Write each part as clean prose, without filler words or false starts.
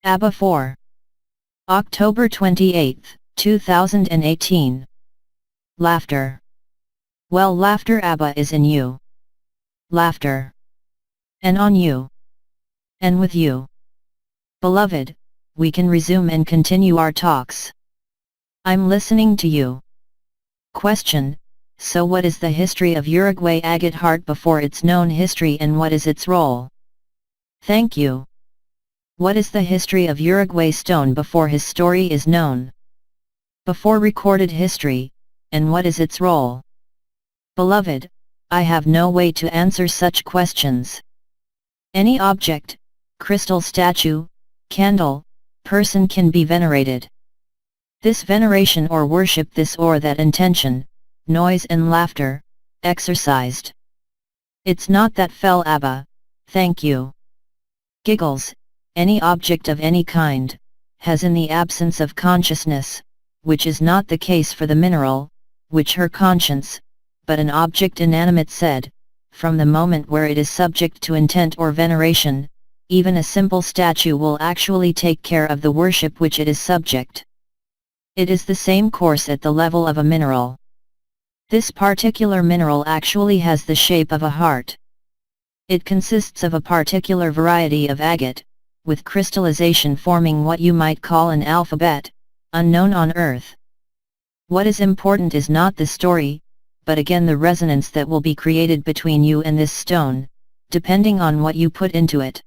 ABBA 4. October 28, 2018. Laughter. Well, laughter ABBA is in you. Laughter. And on you. And with you. Beloved, we can resume and continue our talks. I'm listening to you. Question: so what is the history of Uruguay agate heart before its known history, and what is its role? Thank you. What is the history of Uruguay stone before his story is known? Before recorded history, and what is its role? Beloved, I have no way to answer such questions. Any object, crystal statue, candle, person can be venerated. This veneration or worship, this or that intention, noise and laughter, exercised. It's not that fell ABBA, thank you. Giggles, any object of any kind, has in the absence of consciousness, which is not the case for the mineral, which her conscience, but an object inanimate said, from the moment where it is subject to intent or veneration, even a simple statue will actually take care of the worship which it is subject. It is the same course at the level of a mineral. This particular mineral actually has the shape of a heart. It consists of a particular variety of agate, with crystallization forming what you might call an alphabet, unknown on earth. What is important is not the story, but again the resonance that will be created between you and this stone, depending on what you put into it.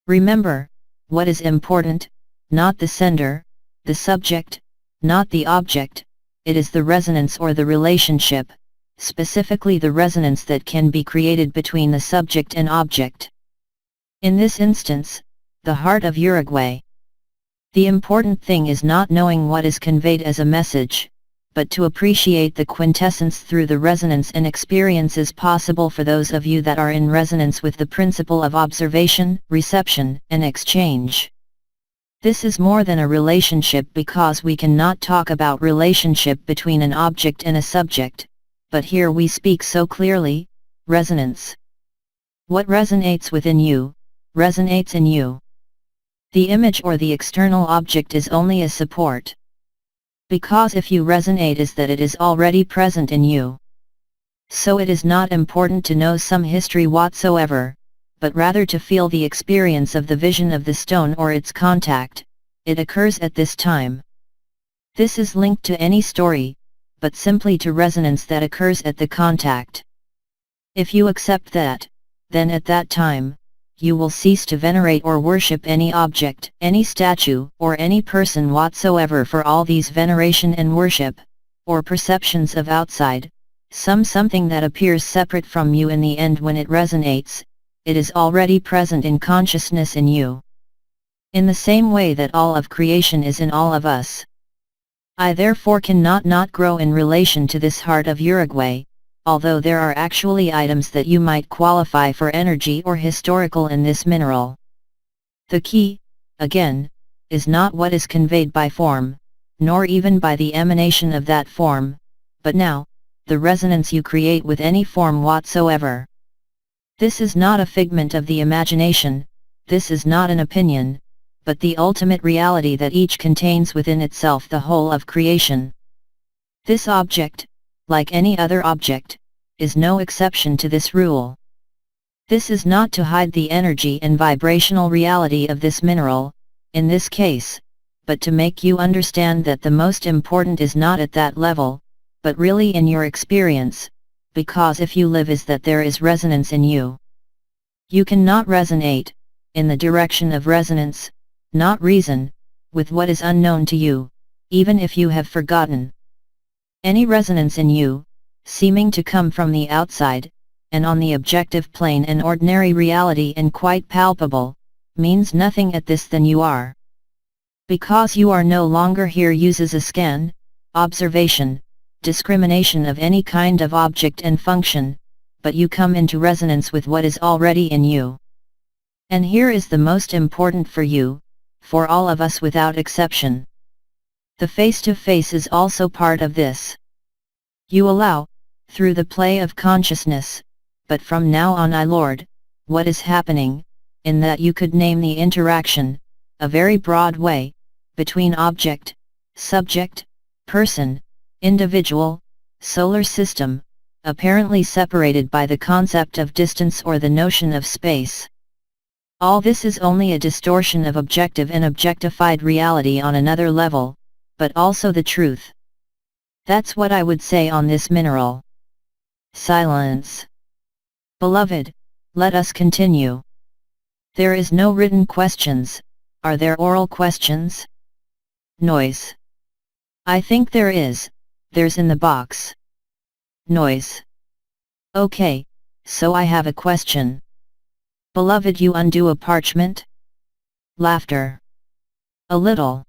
Remember, what is important, not the sender, the subject, not the object, it is the resonance or the relationship, specifically the resonance that can be created between the subject and object. In this instance, the heart of Uruguay. The important thing is not knowing what is conveyed as a message, but to appreciate the quintessence through the resonance and experiences possible for those of you that are in resonance with the principle of observation, reception, and exchange. This is more than a relationship, because we cannot talk about relationship between an object and a subject, but here we speak so clearly, resonance. What resonates within you, resonates in you. The image or the external object is only a support. Because if you resonate is that it is already present in you. So it is not important to know some history whatsoever, but rather to feel the experience of the vision of the stone or its contact. It occurs at this time. This is linked to any story, but simply to resonance that occurs at the contact. If you accept that, then at that time, you will cease to venerate or worship any object, any statue, or any person whatsoever, for all these veneration and worship, or perceptions of outside, something that appears separate from you in the end when it resonates, it is already present in consciousness in you. In the same way that all of creation is in all of us. I therefore cannot not grow in relation to this heart of Uruguay, although there are actually items that you might qualify for energy or historical in this mineral. The key, again, is not what is conveyed by form, nor even by the emanation of that form, but now, the resonance you create with any form whatsoever. This is not a figment of the imagination, this is not an opinion, but the ultimate reality that each contains within itself the whole of creation. This object, like any other object, is no exception to this rule. This is not to hide the energy and vibrational reality of this mineral, in this case, but to make you understand that the most important is not at that level, but really in your experience, because if you live is that there is resonance in you. You cannot resonate, in the direction of resonance, not reason, with what is unknown to you, even if you have forgotten. Any resonance in you, seeming to come from the outside, and on the objective plane and ordinary reality and quite palpable, means nothing at this than you are. Because you are no longer here uses a scan, observation, discrimination of any kind of object and function, but you come into resonance with what is already in you. And here is the most important for you, for all of us without exception. The face-to-face is also part of this. You allow, through the play of consciousness, but from now on Lord, what is happening, in that you could name the interaction, a very broad way, between object, subject, person, individual, solar system, apparently separated by the concept of distance or the notion of space. All this is only a distortion of objective and objectified reality on another level, but also the truth. That's what I would say on this mineral. Silence. Beloved, let us continue. There is no written questions, are there oral questions? Noise. I think there is, there's in the box. Noise. Okay, so I have a question. Beloved, you undo a parchment? Laughter. A little.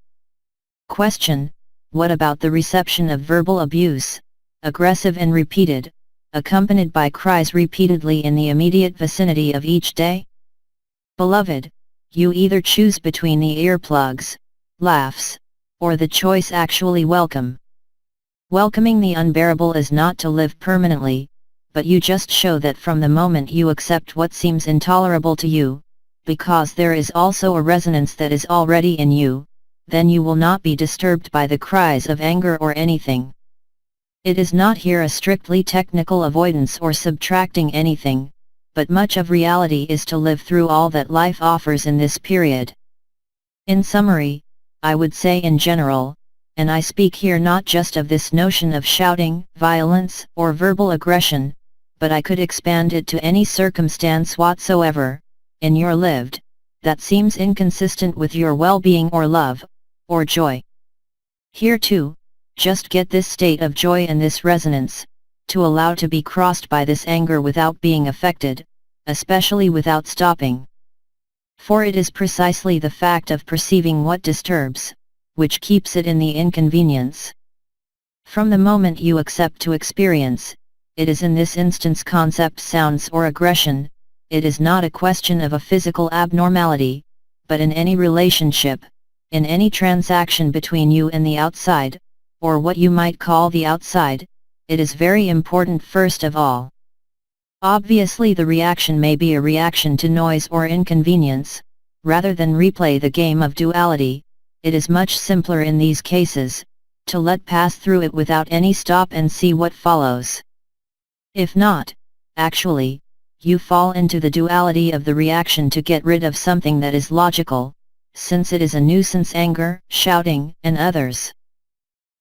Question, what about the reception of verbal abuse, aggressive and repeated, accompanied by cries repeatedly in the immediate vicinity of each day? Beloved, you either choose between the earplugs, laughs, or the choice actually welcome. Welcoming the unbearable is not to live permanently, but you just show that from the moment you accept what seems intolerable to you, because there is also a resonance that is already in you, then you will not be disturbed by the cries of anger or anything. It is not here a strictly technical avoidance or subtracting anything, but much of reality is to live through all that life offers in this period. In summary, I would say in general, and I speak here not just of this notion of shouting, violence, or verbal aggression, but I could expand it to any circumstance whatsoever, in your lived, that seems inconsistent with your well-being or love, or joy. Here too, just get this state of joy and this resonance, to allow to be crossed by this anger without being affected, especially without stopping. For it is precisely the fact of perceiving what disturbs, which keeps it in the inconvenience. From the moment you accept to experience, it is in this instance concept sounds or aggression, it is not a question of a physical abnormality, but in any relationship, in any transaction between you and the outside, or what you might call the outside, it is very important first of all. Obviously the reaction may be a reaction to noise or inconvenience, rather than replay the game of duality. It is much simpler in these cases, to let pass through it without any stop and see what follows. If not, actually, you fall into the duality of the reaction to get rid of something that is logical, since it is a nuisance: anger, shouting, and others.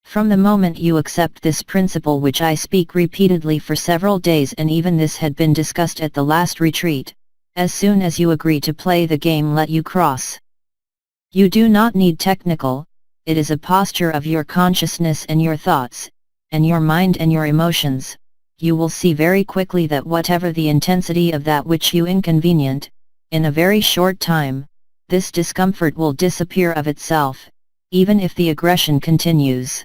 From the moment you accept this principle, which I speak repeatedly for several days, and even this had been discussed at the last retreat, as soon as you agree to play the game, let you cross. You do not need technical, it is a posture of your consciousness and your thoughts, and your mind and your emotions. You will see very quickly that whatever the intensity of that which you inconvenient, in a very short time, this discomfort will disappear of itself, even if the aggression continues.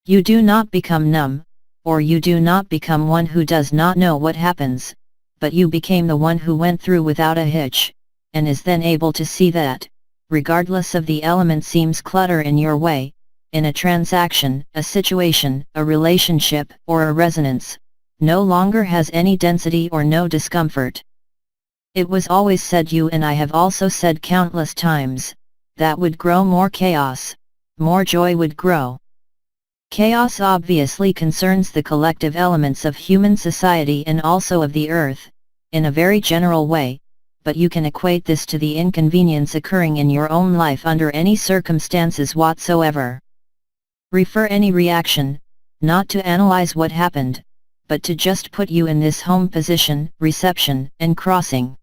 You do not become numb, or you do not become one who does not know what happens, but you became the one who went through without a hitch, and is then able to see that, regardless of the element seems clutter in your way, in a transaction, a situation, a relationship, or a resonance, no longer has any density or no discomfort. It was always said, you and I have also said countless times, that would grow more chaos, more joy would grow. Chaos obviously concerns the collective elements of human society and also of the earth, in a very general way, but you can equate this to the inconvenience occurring in your own life under any circumstances whatsoever. Refer any reaction, not to analyze what happened, but to just put you in this home position, reception, and crossing.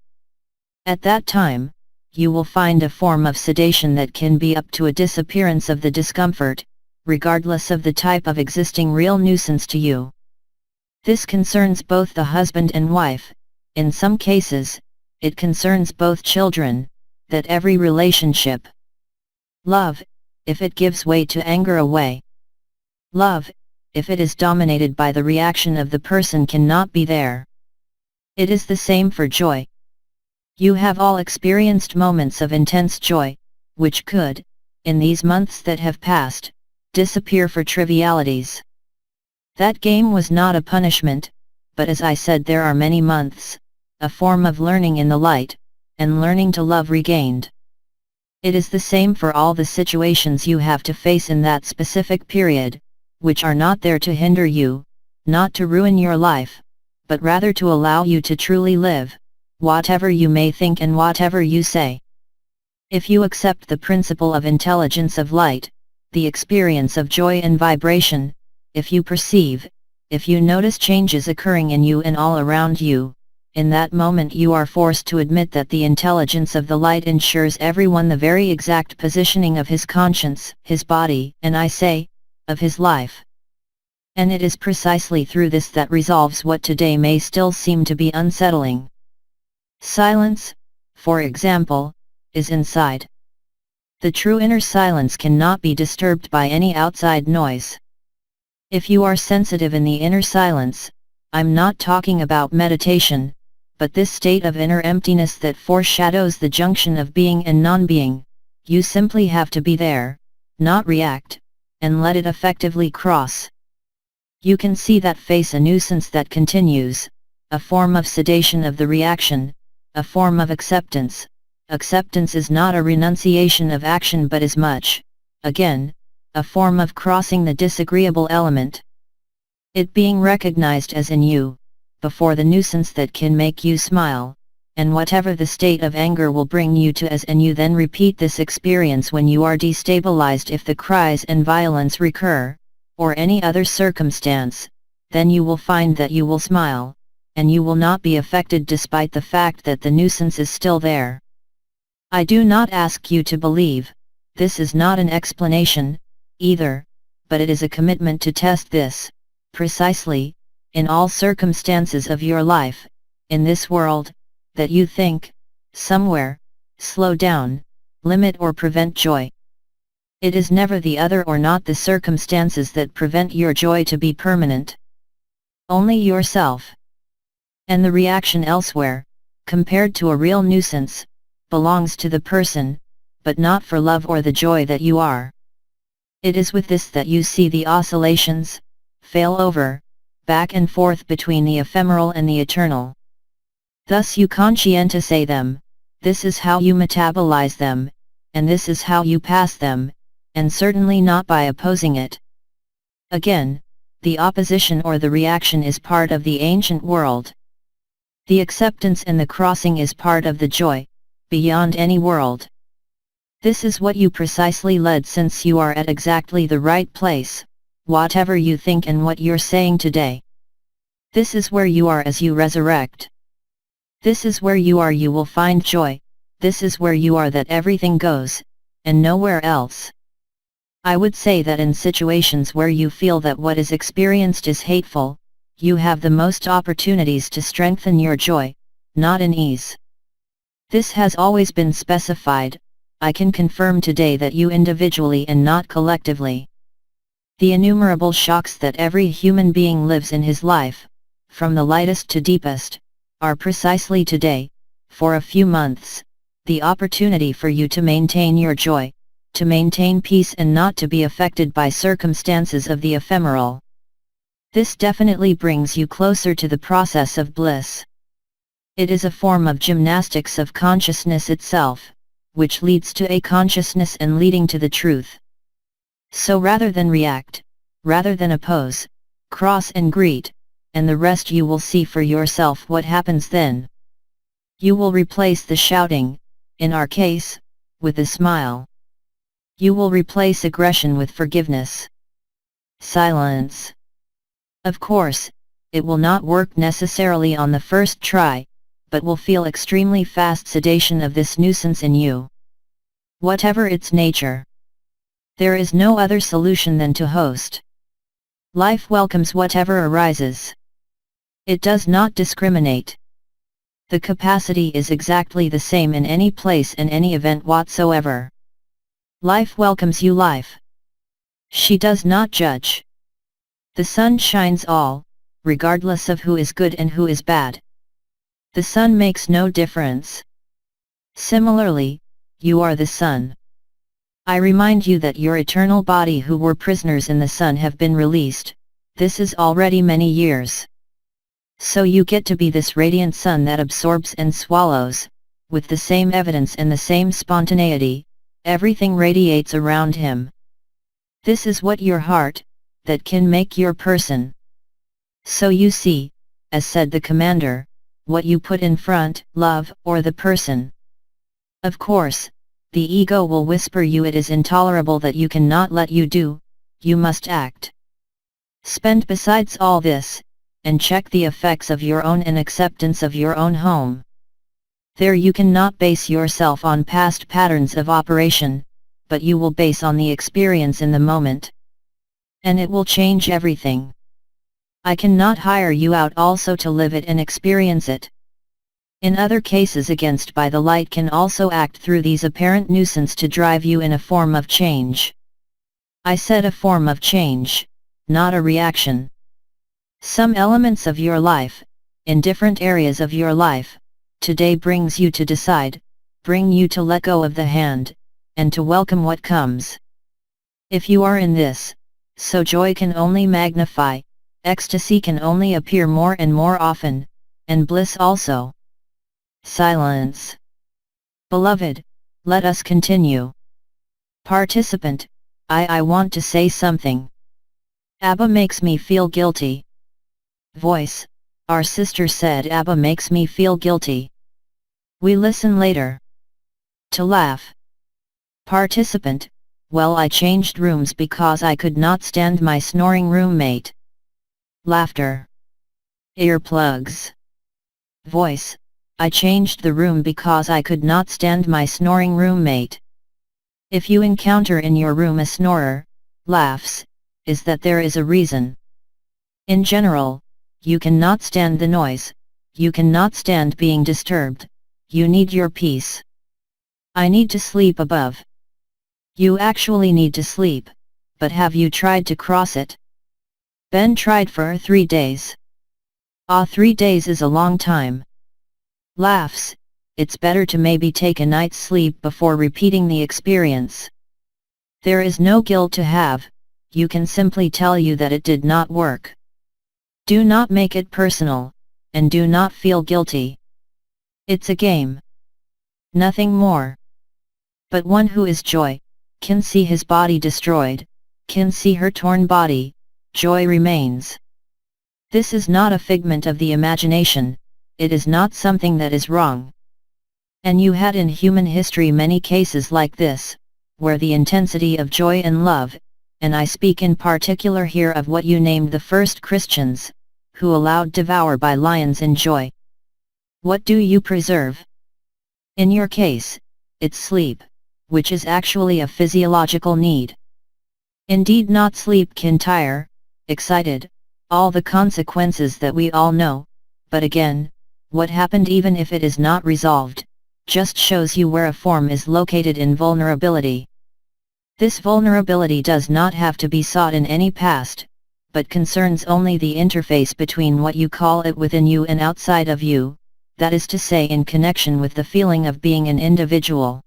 At that time, you will find a form of sedation that can be up to a disappearance of the discomfort, regardless of the type of existing real nuisance to you. This concerns both the husband and wife, in some cases, it concerns both children, that every relationship. Love, if it gives way to anger, away. Love, if it is dominated by the reaction of the person, cannot be there. It is the same for joy. You have all experienced moments of intense joy, which could, in these months that have passed, disappear for trivialities. That game was not a punishment, but as I said, there are many months, a form of learning in the light, and learning to love regained. It is the same for all the situations you have to face in that specific period, which are not there to hinder you, not to ruin your life, but rather to allow you to truly live, whatever you may think and whatever you say. If you accept the principle of intelligence of light, the experience of joy and vibration, if you perceive, if you notice changes occurring in you and all around you, in that moment you are forced to admit that the intelligence of the light ensures everyone the very exact positioning of his conscience, his body, and I say, of his life. And it is precisely through this that resolves what today may still seem to be unsettling. Silence, for example, is inside. The true inner silence cannot be disturbed by any outside noise. If you are sensitive in the inner silence, I'm not talking about meditation, but this state of inner emptiness that foreshadows the junction of being and non-being, you simply have to be there, not react, and let it effectively cross. You can see that face a nuisance that continues, a form of sedation of the reaction, a form of acceptance. Acceptance is not a renunciation of action but is much, again, a form of crossing the disagreeable element. It being recognized as in you, before the nuisance that can make you smile, and whatever the state of anger will bring you to as and you then repeat this experience when you are destabilized if the cries and violence recur, or any other circumstance, then you will find that you will smile, and you will not be affected despite the fact that the nuisance is still there. I do not ask you to believe, this is not an explanation, either, but it is a commitment to test this, precisely, in all circumstances of your life, in this world, that you think, somewhere, slow down, limit or prevent joy. It is never the other or not the circumstances that prevent your joy to be permanent. Only yourself. And the reaction elsewhere, compared to a real nuisance, belongs to the person, but not for love or the joy that you are. It is with this that you see the oscillations, fail over, back and forth between the ephemeral and the eternal. Thus you conscientize them, this is how you metabolize them, and this is how you pass them, and certainly not by opposing it. Again, the opposition or the reaction is part of the ancient world. The acceptance and the crossing is part of the joy, beyond any world. This is what you precisely led since you are at exactly the right place, whatever you think and what you're saying today. This is where you are as you resurrect. This is where you are you will find joy, this is where you are that everything goes, and nowhere else. I would say that in situations where you feel that what is experienced is hateful, you have the most opportunities to strengthen your joy, not in ease. This has always been specified, I can confirm today that you individually and not collectively. The innumerable shocks that every human being lives in his life, from the lightest to deepest, are precisely today, for a few months, the opportunity for you to maintain your joy, to maintain peace and not to be affected by circumstances of the ephemeral. This definitely brings you closer to the process of bliss. It is a form of gymnastics of consciousness itself, which leads to a consciousness and leading to the truth. So rather than react, rather than oppose, cross and greet, and the rest you will see for yourself what happens then. You will replace the shouting, in our case, with a smile. You will replace aggression with forgiveness. Silence. Of course, it will not work necessarily on the first try, but will feel extremely fast sedation of this nuisance in you. Whatever its nature. There is no other solution than to host. Life welcomes whatever arises. It does not discriminate. The capacity is exactly the same in any place and any event whatsoever. Life welcomes you life. She does not judge. The sun shines all, regardless of who is good and who is bad. The sun makes no difference. Similarly, you are the sun. I remind you that your eternal body who were prisoners in the sun have been released, this is already many years. So you get to be this radiant sun that absorbs and swallows, with the same evidence and the same spontaneity, everything radiates around him. This is what your heart, that can make your person. So you see, as said the commander, what you put in front, love, or the person. Of course, the ego will whisper you it is intolerable that you cannot let you do, you must act. Spend besides all this, and check the effects of your own and acceptance of your own home. There you cannot base yourself on past patterns of operation, but you will base on the experience in the moment. And it will change everything. I cannot hire you out also to live it and experience it. In other cases against by the light can also act through these apparent nuisance to drive you in a form of change. I said a form of change, not a reaction. Some elements of your life, in different areas of your life, today brings you to decide, bring you to let go of the hand, and to welcome what comes. If you are in this, so joy can only magnify, ecstasy can only appear more and more often, and bliss also. Silence. Beloved, let us continue. Participant, I want to say something. ABBA makes me feel guilty. Voice, our sister said ABBA makes me feel guilty. We listen later. To laugh. Participant, well, I changed rooms because I could not stand my snoring roommate. Laughter. Earplugs. Voice, I changed the room because I could not stand my snoring roommate. If you encounter in your room a snorer, laughs, is that there is a reason. In general, you cannot stand the noise, you cannot stand being disturbed, you need your peace. I need to sleep above. You actually need to sleep, but have you tried to cross it? Ben tried for 3 days. 3 days is a long time. Laughs, it's better to maybe take a night's sleep before repeating the experience. There is no guilt to have, you can simply tell you that it did not work. Do not make it personal, and do not feel guilty. It's a game. Nothing more. But one who is joy, can see his body destroyed, can see her torn body, joy remains. This is not a figment of the imagination, it is not something that is wrong. And you had in human history many cases like this, where the intensity of joy and love, and I speak in particular here of what you named the first Christians, who allowed devour by lions in joy. What do you preserve? In your case, it's sleep, which is actually a physiological need. Indeed, not sleep can tire, excited, all the consequences that we all know, but again, what happened even if it is not resolved, just shows you where a form is located in vulnerability. This vulnerability does not have to be sought in any past, but concerns only the interface between what you call it within you and outside of you, that is to say in connection with the feeling of being an individual.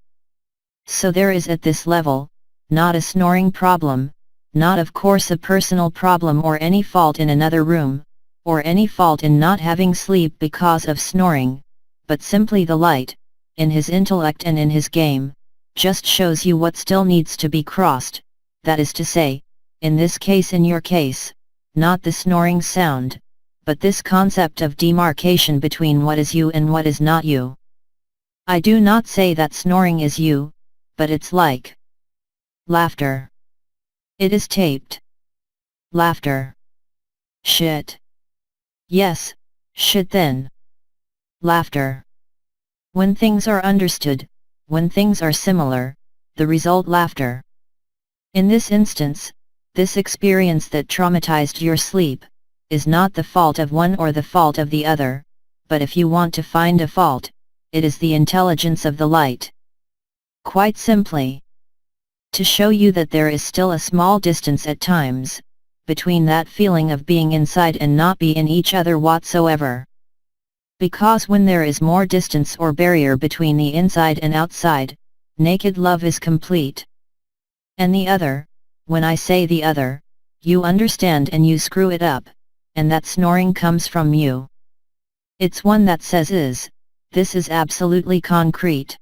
So there is at this level, not a snoring problem, not of course a personal problem or any fault in another room, or any fault in not having sleep because of snoring, but simply the light, in his intellect and in his game, just shows you what still needs to be crossed, that is to say, in this case in your case, not the snoring sound, but this concept of demarcation between what is you and what is not you. I do not say that snoring is you, but it's like laughter. It is taped. Laughter. Shit. Yes, shit then. Laughter. When things are understood, when things are similar, the result laughter. In this instance, this experience that traumatized your sleep, is not the fault of one or the fault of the other, but if you want to find a fault, it is the intelligence of the light. Quite simply. To show you that there is still a small distance at times, between that feeling of being inside and not be in each other whatsoever. Because when there is more distance or barrier between the inside and outside, naked love is complete. And the other, when I say the other, you understand and you screw it up, and that snoring comes from you. It's one that says this is absolutely concrete.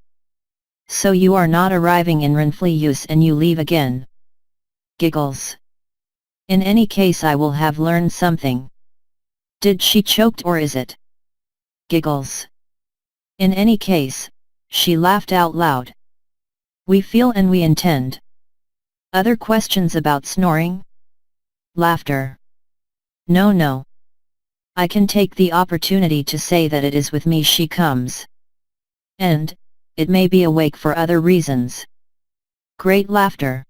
So you are not arriving in Renfrew and you leave again. Giggles. In any case I will have learned something. Did she choked or is it? Giggles. In any case, she laughed out loud. We feel and we intend. Other questions about snoring? Laughter. No, no. I can take the opportunity to say that it is with me she comes. And, it may be awake for other reasons. Great laughter.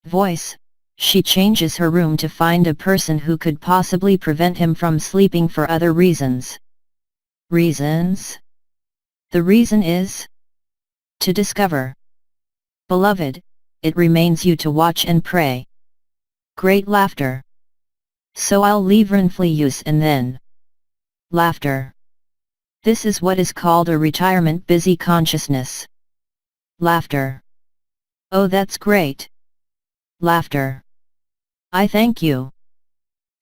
Voice, she changes her room to find a person who could possibly prevent him from sleeping for other reasons. Reasons? The reason is to discover. Beloved, it remains you to watch and pray. Great laughter. So I'll leave Renfrew and then. Laughter. This is what is called a retirement busy consciousness. Laughter. Oh, that's great. Laughter. I thank you.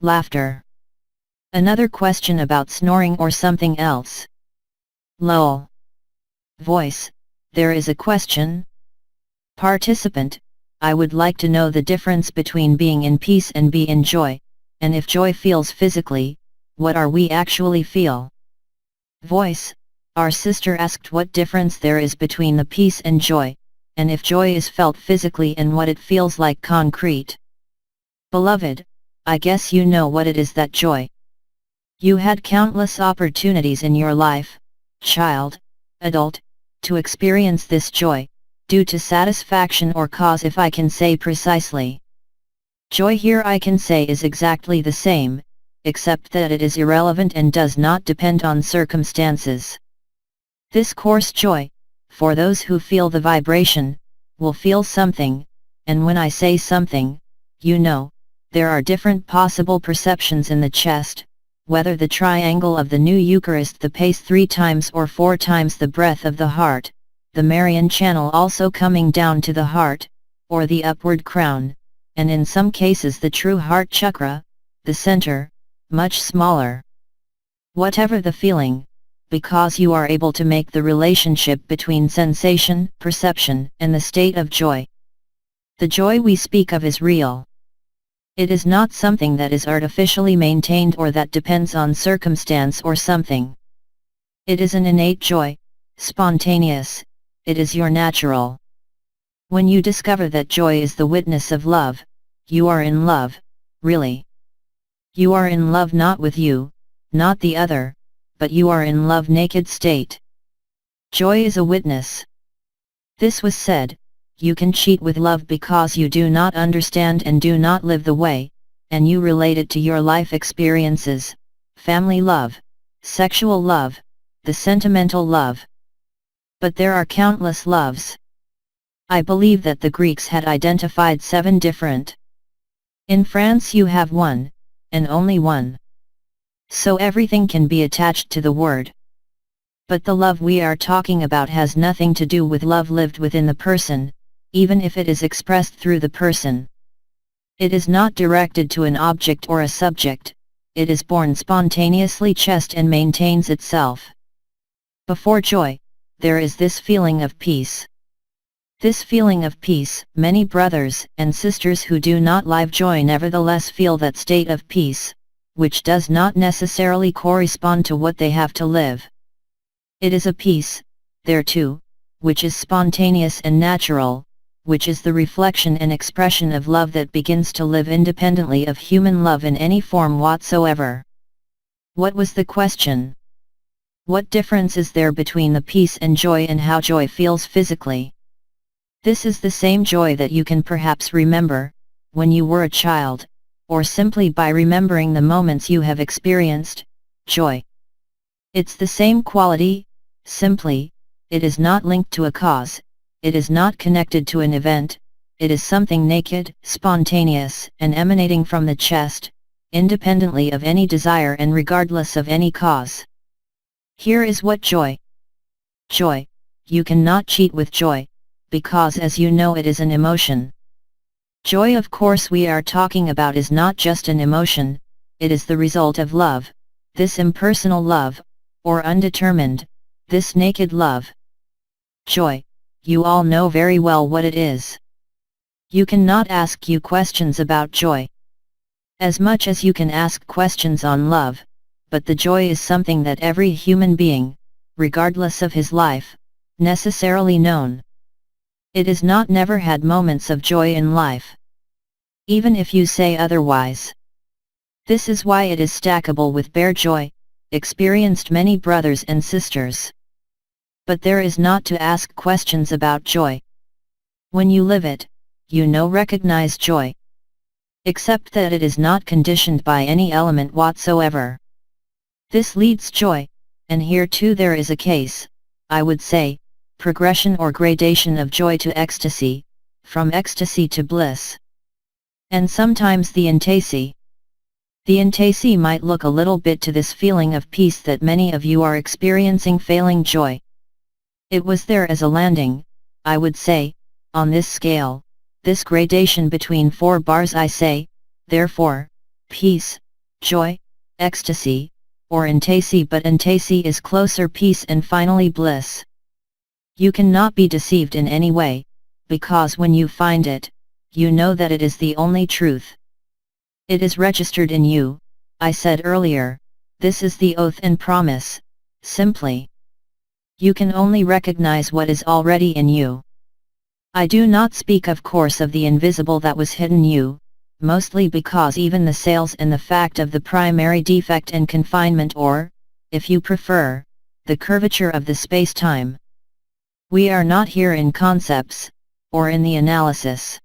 Laughter. Another question about snoring or something else. Lol. Voice, there is a question? Participant, I would like to know the difference between being in peace and be in joy, and if joy feels physically, what are we actually feel? Voice, our sister asked what difference there is between the peace and joy, and if joy is felt physically and what it feels like concrete. Beloved, I guess you know what it is that joy. You had countless opportunities in your life, child, adult, to experience this joy, due to satisfaction or cause if I can say precisely. Joy here I can say is exactly the same, except that it is irrelevant and does not depend on circumstances. This coarse joy, for those who feel the vibration, will feel something, and when I say something, you know, there are different possible perceptions in the chest, whether the triangle of the new Eucharist, the pace 3 times or 4 times the breadth of the heart, the Marian channel also coming down to the heart, or the upward crown, and in some cases the true heart chakra, the center, much smaller. Whatever the feeling, because you are able to make the relationship between sensation, perception, and the state of joy. The joy we speak of is real. It is not something that is artificially maintained or that depends on circumstance or something. It is an innate joy, spontaneous, it is your natural. When you discover that joy is the witness of love, you are in love, really. You are in love not with you, not the other, but you are in love naked state. Joy is a witness. This was said, you can cheat with love because you do not understand and do not live the way, and you relate it to your life experiences, family love, sexual love, the sentimental love. But there are countless loves. I believe that the Greeks had identified 7 different. In France you have one, and only one. So everything can be attached to the word. But the love we are talking about has nothing to do with love lived within the person, even if it is expressed through the person. It is not directed to an object or a subject, it is born spontaneously just and maintains itself. Before joy, there is this feeling of peace. This feeling of peace, many brothers and sisters who do not live joy nevertheless feel that state of peace, which does not necessarily correspond to what they have to live. It is a peace, there too, which is spontaneous and natural, which is the reflection and expression of love that begins to live independently of human love in any form whatsoever. What was the question? What difference is there between the peace and joy and how joy feels physically? This is the same joy that you can perhaps remember, when you were a child, or simply by remembering the moments you have experienced, joy. It's the same quality, simply, it is not linked to a cause, it is not connected to an event, it is something naked, spontaneous, and emanating from the chest, independently of any desire and regardless of any cause. Here is what joy. Joy, you cannot cheat with joy, because as you know it is an emotion. Joy of course we are talking about is not just an emotion, it is the result of love, this impersonal love, or undetermined, this naked love. Joy, you all know very well what it is. You cannot ask you questions about joy as much as you can ask questions on love, but the joy is something that every human being, regardless of his life, necessarily known. It is not never had moments of joy in life, even if you say otherwise. This is why it is stackable with bare joy, experienced many brothers and sisters. But there is not to ask questions about joy. When you live it, you know recognize joy. Except that it is not conditioned by any element whatsoever. This leads joy, and here too there is a case, I would say, progression or gradation of joy to ecstasy, from ecstasy to bliss. And sometimes the intasy. The intasy might look a little bit to this feeling of peace that many of you are experiencing failing joy. It was there as a landing, I would say, on this scale, this gradation between 4 bars I say, therefore, peace, joy, ecstasy, or intasy, but intasy is closer peace and finally bliss. You cannot be deceived in any way, because when you find it, you know that it is the only truth. It is registered in you, I said earlier, this is the oath and promise, simply. You can only recognize what is already in you. I do not speak of course of the invisible that was hidden you, mostly because even the sales and the fact of the primary defect and confinement or, if you prefer, the curvature of the space-time. We are not here in concepts, or in the analysis.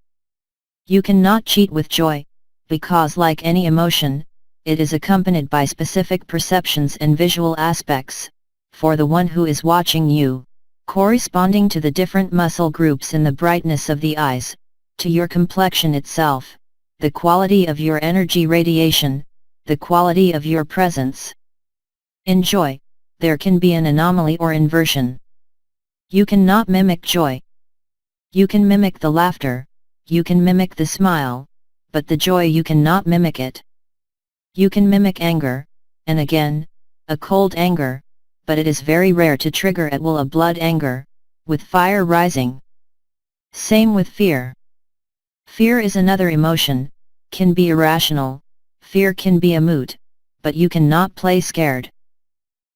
You cannot cheat with joy, because like any emotion, it is accompanied by specific perceptions and visual aspects, for the one who is watching you, corresponding to the different muscle groups in the brightness of the eyes, to your complexion itself, the quality of your energy radiation, the quality of your presence. In joy, there can be an anomaly or inversion. You cannot mimic joy. You can mimic the laughter, you can mimic the smile, but the joy you cannot mimic it. You can mimic anger, and again, a cold anger, but it is very rare to trigger at will a blood anger, with fire rising. Same with fear. Fear is another emotion, can be irrational, fear can be a mood, but you cannot play scared.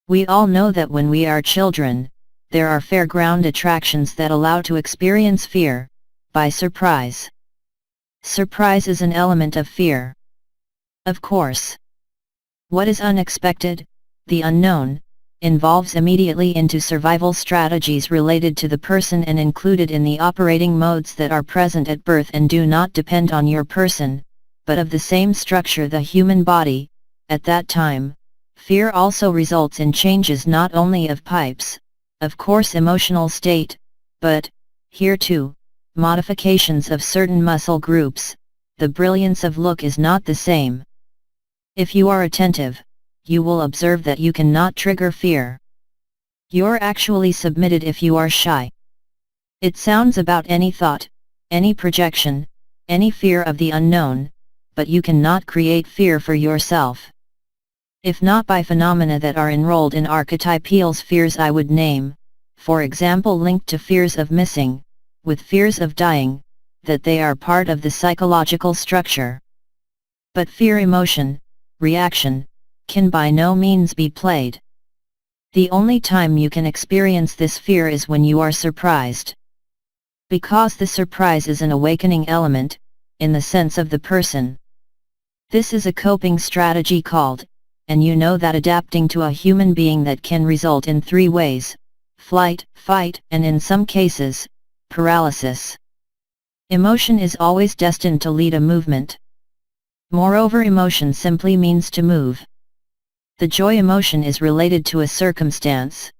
We all know that when we are children, there are fairground attractions that allow to experience fear, by surprise. Surprise is an element of fear. Of course. What is unexpected, the unknown, involves immediately into survival strategies related to the person and included in the operating modes that are present at birth and do not depend on your person, but of the same structure the human body. At that time, fear also results in changes not only of pipes, of course emotional state, but, here too, modifications of certain muscle groups. The brilliance of look is not the same. If you are attentive, you will observe that you cannot trigger fear. You're actually submitted if you are shy. It sounds about any thought, any projection, any fear of the unknown, but you cannot create fear for yourself. If not by phenomena that are enrolled in archetypal spheres I would name, for example linked to fears of missing, with fears of dying, that they are part of the psychological structure. But fear emotion, reaction, can by no means be played. The only time you can experience this fear is when you are surprised. Because the surprise is an awakening element, in the sense of the person. This is a coping strategy called, and you know that adapting to a human being that can result in 3 ways, flight, fight, and in some cases, paralysis. Emotion is always destined to lead a movement. Moreover, emotion simply means to move. The joy emotion is related to a circumstance.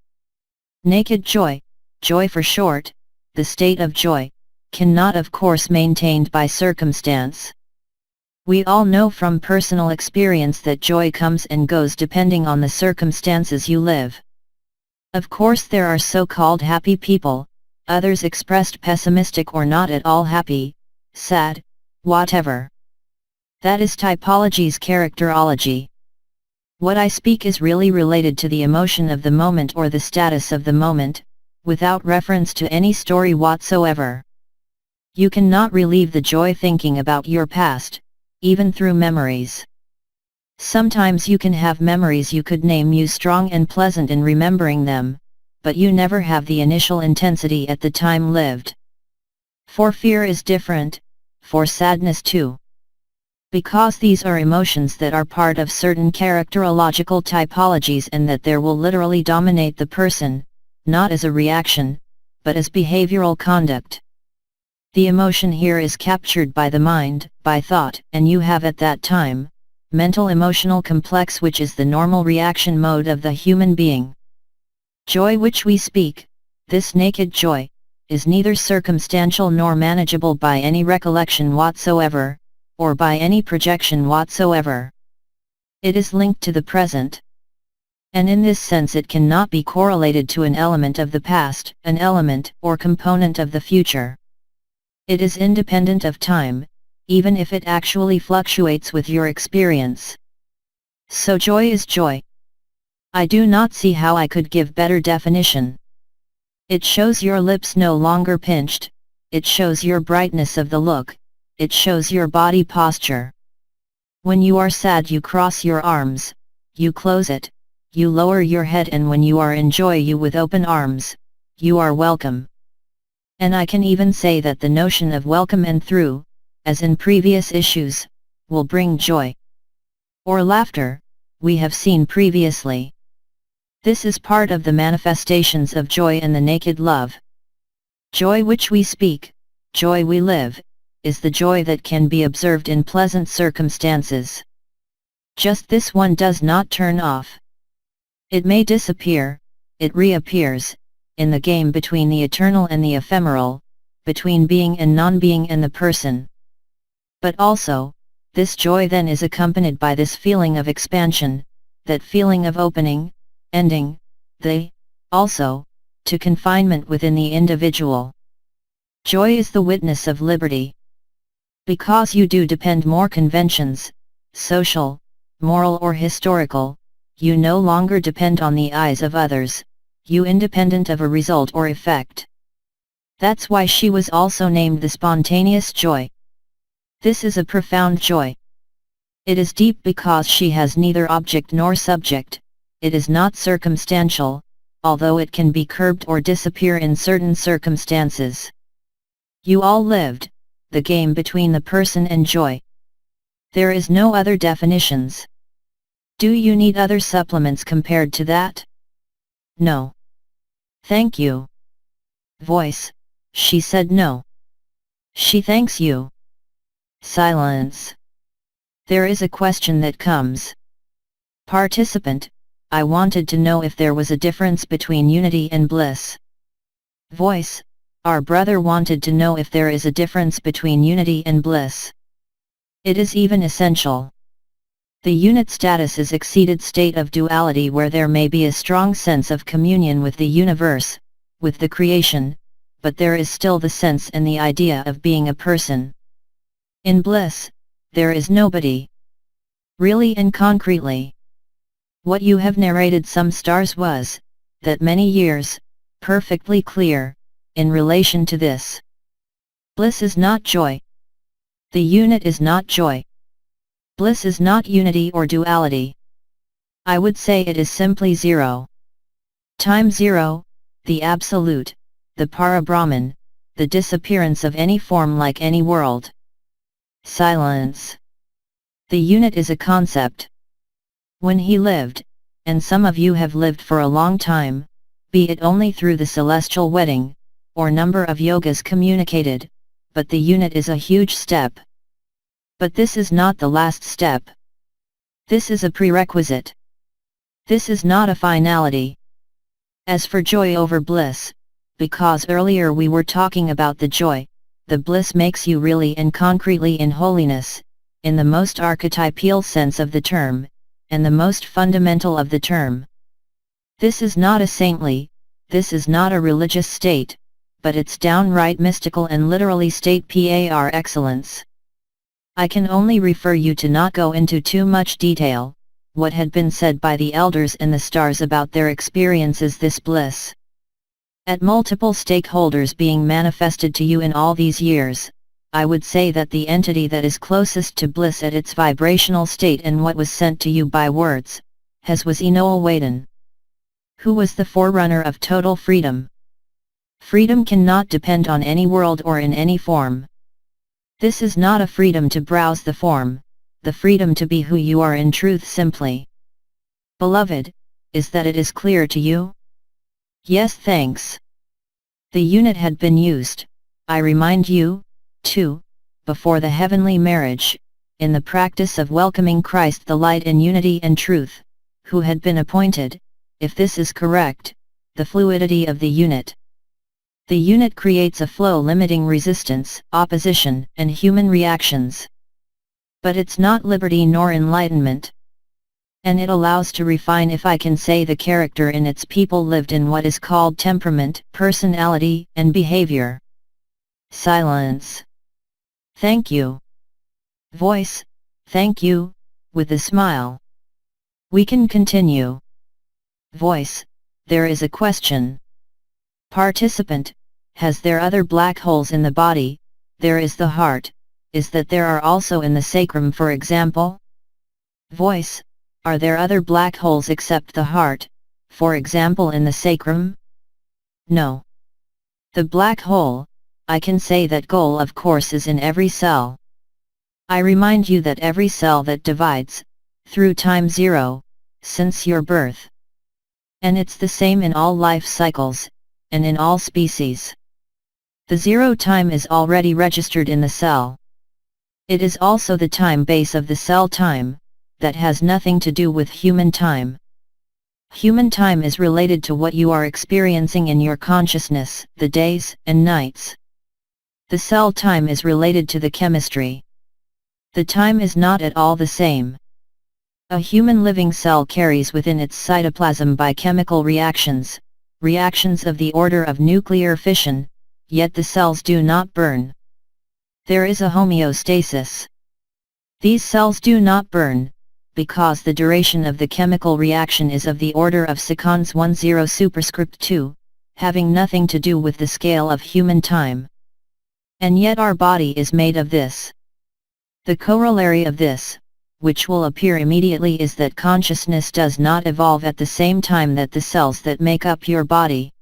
Naked joy, joy for short, the state of joy, cannot of course maintained by circumstance. We all know from personal experience that joy comes and goes depending on the circumstances you live. Of course there are so-called happy people, others expressed pessimistic or not at all happy, sad, whatever. That is typology's characterology. What I speak is really related to the emotion of the moment or the status of the moment, without reference to any story whatsoever. You cannot relieve the joy thinking about your past, even through memories. Sometimes you can have memories you could name you strong and pleasant in remembering them, but you never have the initial intensity at the time lived. For fear is different, for sadness too. Because these are emotions that are part of certain characterological typologies and that there will literally dominate the person, not as a reaction, but as behavioral conduct. The emotion here is captured by the mind, by thought, and you have at that time, mental emotional complex, which is the normal reaction mode of the human being. Joy which we speak, this naked joy, is neither circumstantial nor manageable by any recollection whatsoever, or by any projection whatsoever. It is linked to the present. And in this sense it cannot be correlated to an element of the past, an element or component of the future. It is independent of time, even if it actually fluctuates with your experience. So joy is joy. I do not see how I could give better definition. It shows your lips no longer pinched, it shows your brightness of the look, it shows your body posture. When you are sad you cross your arms, you close it, you lower your head, and when you are in joy you with open arms, you are welcome. And I can even say that the notion of welcome and through, as in previous issues, will bring joy. Or laughter, we have seen previously. This is part of the manifestations of joy and the naked love. Joy which we speak, joy we live, is the joy that can be observed in pleasant circumstances. Just this one does not turn off. It may disappear, it reappears, in the game between the eternal and the ephemeral, between being and non-being and the person. But also, this joy then is accompanied by this feeling of expansion, that feeling of opening, ending, also, to confinement within the individual. Joy is the witness of liberty. Because you do depend more conventions, social, moral or historical, you no longer depend on the eyes of others, you independent of a result or effect. That's why she was also named the spontaneous joy. This is a profound joy. It is deep because she has neither object nor subject, it is not circumstantial, although it can be curbed or disappear in certain circumstances. You all lived, the game between the person and joy. There is no other definitions. Do you need other supplements compared to that? No. Thank you. Voice, she said no. She thanks you. Silence. There is a question that comes. Participant, I wanted to know if there was a difference between unity and bliss. Voice, our brother wanted to know if there is a difference between unity and bliss. It is even essential. The unit status is exceeded state of duality where there may be a strong sense of communion with the universe, with the creation, but there is still the sense and the idea of being a person. In bliss, there is nobody. Really and concretely. What you have narrated some stars was, that many years, perfectly clear, in relation to this. Bliss is not joy. The unit is not joy. Bliss is not unity or duality. I would say it is simply zero. Time zero, the absolute, the para-Brahman, the disappearance of any form like any world. Silence. The unit is a concept. When he lived, and some of you have lived for a long time, be it only through the celestial wedding, or number of yogas communicated, but the unit is a huge step. But this is not the last step. This is a prerequisite. This is not a finality. As for joy over bliss, because earlier we were talking about the joy, the bliss makes you really and concretely in holiness, in the most archetypal sense of the term, and the most fundamental of the term. This is not a saintly, this is not a religious state, but it's downright mystical and literally state par excellence. I can only refer you to not go into too much detail, what had been said by the elders and the stars about their experiences this bliss. At multiple stakeholders being manifested to you in all these years, I would say that the entity that is closest to bliss at its vibrational state and what was sent to you by words, was Enoa Waden, who was the forerunner of total freedom. Freedom cannot depend on any world or in any form. This is not a freedom to browse the form, the freedom to be who you are in truth simply. Beloved, is that it is clear to you? Yes, thanks. The unit had been used, I remind you, too, before the heavenly marriage, in the practice of welcoming Christ the light in unity and truth, who had been appointed, if this is correct, the fluidity of the unit. The unit creates a flow limiting resistance, opposition, and human reactions. But it's not liberty nor enlightenment. And it allows to refine, if I can say, the character in its people lived in what is called temperament, personality, and behavior. Silence. Thank you. Voice, thank you, with a smile. We can continue. Voice, there is a question. Participant, has there other black holes in the body? There is the heart, is that there are also in the sacrum, for example? Voice, are there other black holes except the heart, for example in the sacrum? No. The black hole, I can say that goal of course is in every cell. I remind you that every cell that divides, through time zero, since your birth. And it's the same in all life cycles, and in all species. The zero time is already registered in the cell. It is also the time base of the cell time, that has nothing to do with human time. Human time is related to what you are experiencing in your consciousness, the days and nights. The cell time is related to the chemistry. The time is not at all the same. A human living cell carries within its cytoplasm biochemical reactions, reactions of the order of nuclear fission, yet the cells do not burn. There is a homeostasis. These cells do not burn, because the duration of the chemical reaction is of the order of seconds 10 superscript 2, having nothing to do with the scale of human time. And yet our body is made of this. The corollary of this, which will appear immediately, is that consciousness does not evolve at the same time that the cells that make up your body.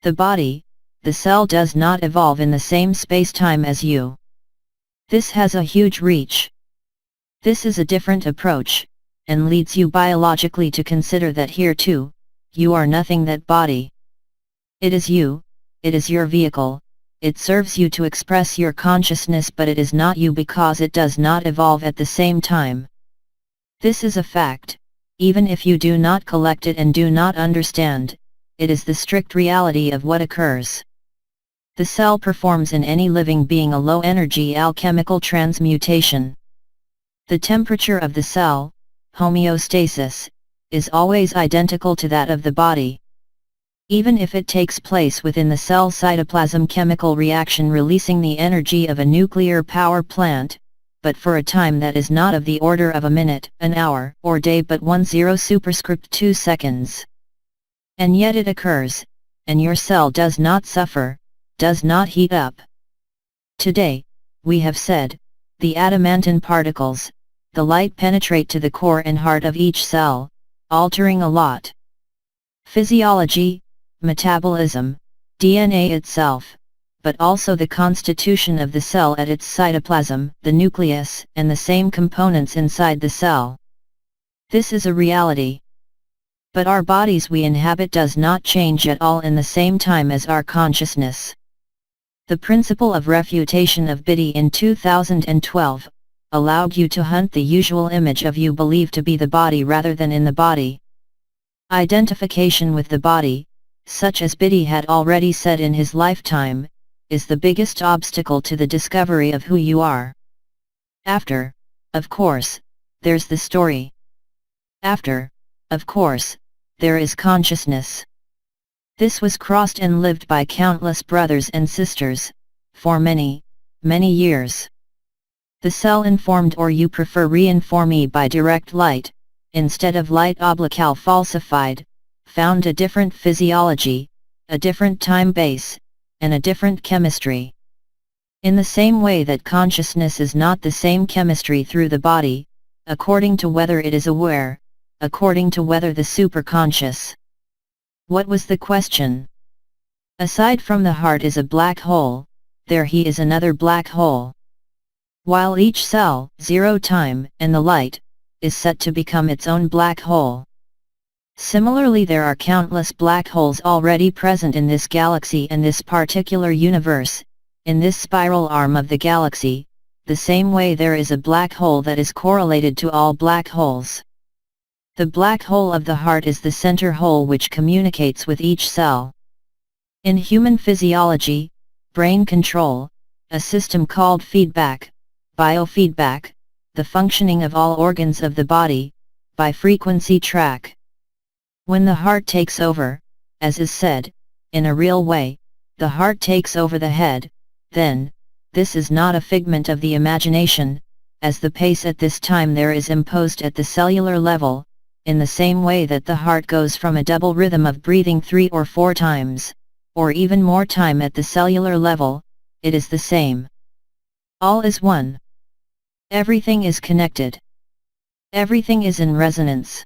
The body, the cell, does not evolve in the same space-time as you. This has a huge reach. This is a different approach, and leads you biologically to consider that here too, you are nothing that body. It is you, it is your vehicle, it serves you to express your consciousness, but it is not you because it does not evolve at the same time. This is a fact, even if you do not collect it and do not understand, it is the strict reality of what occurs. The cell performs in any living being a low-energy alchemical transmutation. The temperature of the cell, homeostasis, is always identical to that of the body. Even if it takes place within the cell cytoplasm chemical reaction releasing the energy of a nuclear power plant, but for a time that is not of the order of a minute, an hour, or day, but 10 superscript 2 seconds. And yet it occurs, and your cell does not suffer, does not heat up. Today, we have said, the adamantine particles, the light penetrate to the core and heart of each cell, altering a lot. Physiology, metabolism, DNA itself, but also the constitution of the cell at its cytoplasm, the nucleus, and the same components inside the cell. This is a reality. But our bodies we inhabit does not change at all in the same time as our consciousness. The principle of refutation of Biddy in 2012, allowed you to hunt the usual image of you believe to be the body rather than in the body. Identification with the body, such as Biddy had already said in his lifetime, is the biggest obstacle to the discovery of who you are. After, of course, there's the story. After, of course, there is consciousness. This was crossed and lived by countless brothers and sisters, for many, many years. The cell informed, or you prefer re-informee by direct light, instead of light obliqual falsified, found a different physiology, a different time base, and a different chemistry. In the same way that consciousness is not the same chemistry through the body, according to whether it is aware, according to whether the superconscious. What was the question? Aside from the heart is a black hole, there he is another black hole. While each cell, zero time, and the light, is set to become its own black hole. Similarly, there are countless black holes already present in this galaxy and this particular universe, in this spiral arm of the galaxy, the same way there is a black hole that is correlated to all black holes. The black hole of the heart is the center hole which communicates with each cell. In human physiology, brain control, a system called feedback, biofeedback, the functioning of all organs of the body, by frequency track. When the heart takes over, as is said, in a real way, the heart takes over the head, then, this is not a figment of the imagination, as the pace at this time there is imposed at the cellular level, in the same way that the heart goes from a double rhythm of breathing 3 or 4 times, or even more time at the cellular level, it is the same. All is one. Everything is connected. Everything is in resonance.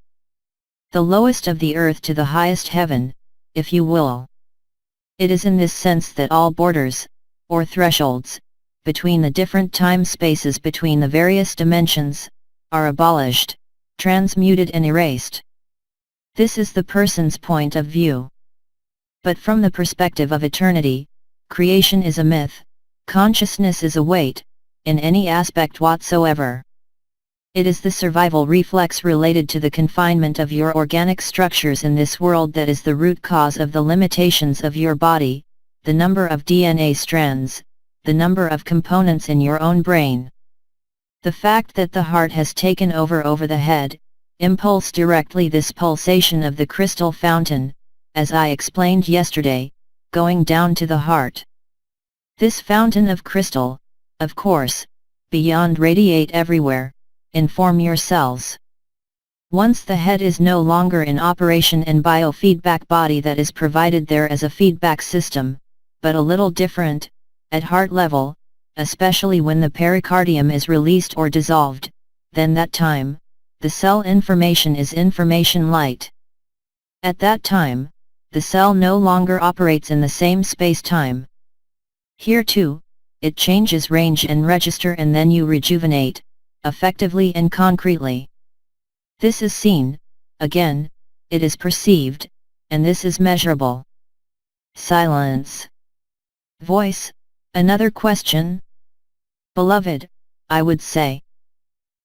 The lowest of the earth to the highest heaven, if you will. It is in this sense that all borders, or thresholds, between the different time spaces between the various dimensions, are abolished, transmuted and erased. This is the person's point of view. But from the perspective of eternity, creation is a myth, consciousness is a weight, in any aspect whatsoever. It is the survival reflex related to the confinement of your organic structures in this world that is the root cause of the limitations of your body, the number of DNA strands, the number of components in your own brain. The fact that the heart has taken over the head, impulse directly this pulsation of the crystal fountain, as I explained yesterday, going down to the heart. This fountain of crystal, of course, beyond radiate everywhere, inform your cells. Once the head is no longer in operation and biofeedback body that is provided there as a feedback system, but a little different, at heart level, especially when the pericardium is released or dissolved, then that time, the cell information is information light. At that time, the cell no longer operates in the same space-time. Here too, it changes range and register and then you rejuvenate, effectively and concretely. This is seen, again, it is perceived, and this is measurable. Silence. Voice, another question? Beloved, I would say.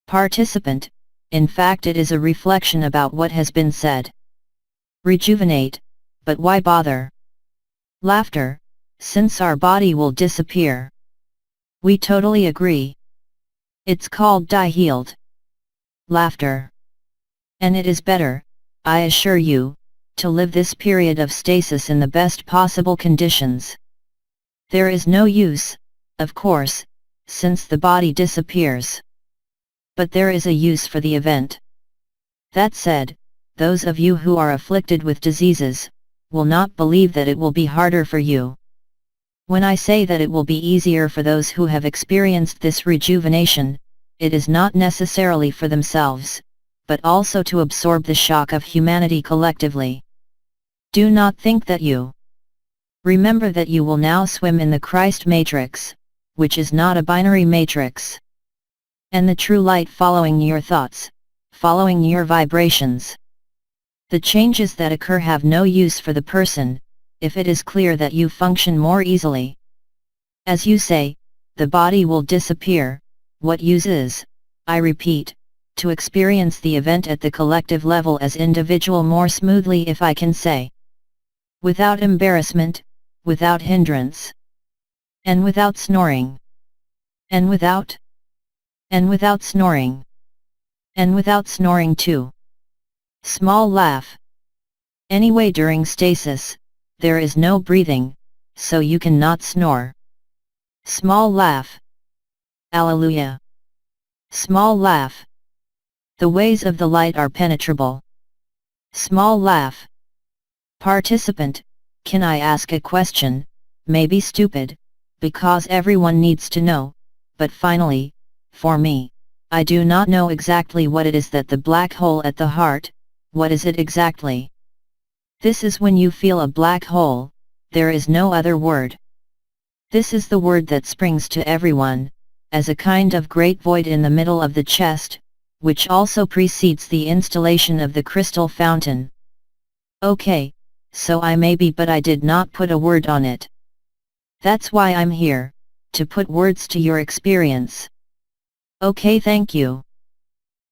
Participant, in fact it is a reflection about what has been said. Rejuvenate, but why bother? Laughter, since our body will disappear. We totally agree. It's called die-healed. Laughter. And it is better, I assure you, to live this period of stasis in the best possible conditions. There is no use, of course, since the body disappears. But there is a use for the event. That said, those of you who are afflicted with diseases, will not believe that it will be harder for you. When I say that it will be easier for those who have experienced this rejuvenation, it is not necessarily for themselves, but also to absorb the shock of humanity collectively. Do not think that you. Remember that you will now swim in the Christ matrix, which is not a binary matrix. And the true light following your thoughts, following your vibrations. The changes that occur have no use for the person, if it is clear that you function more easily. As you say, the body will disappear, what use is, I repeat, to experience the event at the collective level as individual more smoothly if I can say. Without embarrassment, without hindrance. And without snoring. And without snoring. And without snoring too. Small laugh. Anyway, during stasis, there is no breathing, so you cannot snore. Small laugh. Alleluia. Small laugh. The ways of the light are penetrable. Small laugh. Participant, Can I ask a question? Maybe stupid, because everyone needs to know, but finally, for me, I do not know exactly what it is that the black hole at the heart, what is it exactly? This is when you feel a black hole, there is no other word. This is the word that springs to everyone, as a kind of great void in the middle of the chest, which also precedes the installation of the crystal fountain. Okay, so I may be, but I did not put a word on it. That's why I'm here, to put words to your experience. Okay, thank you.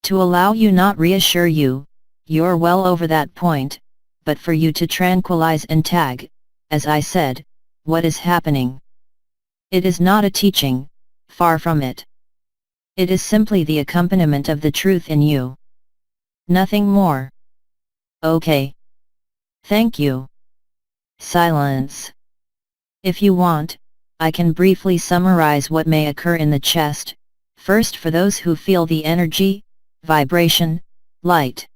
To allow you, not reassure you, you're well over that point, but for you to tranquilize and tag, as I said, what is happening. It is not a teaching, far from it. It is simply the accompaniment of the truth in you. Nothing more. Okay. Thank you. Silence. If you want, I can briefly summarize what may occur in the chest, first for those who feel the energy, vibration, light.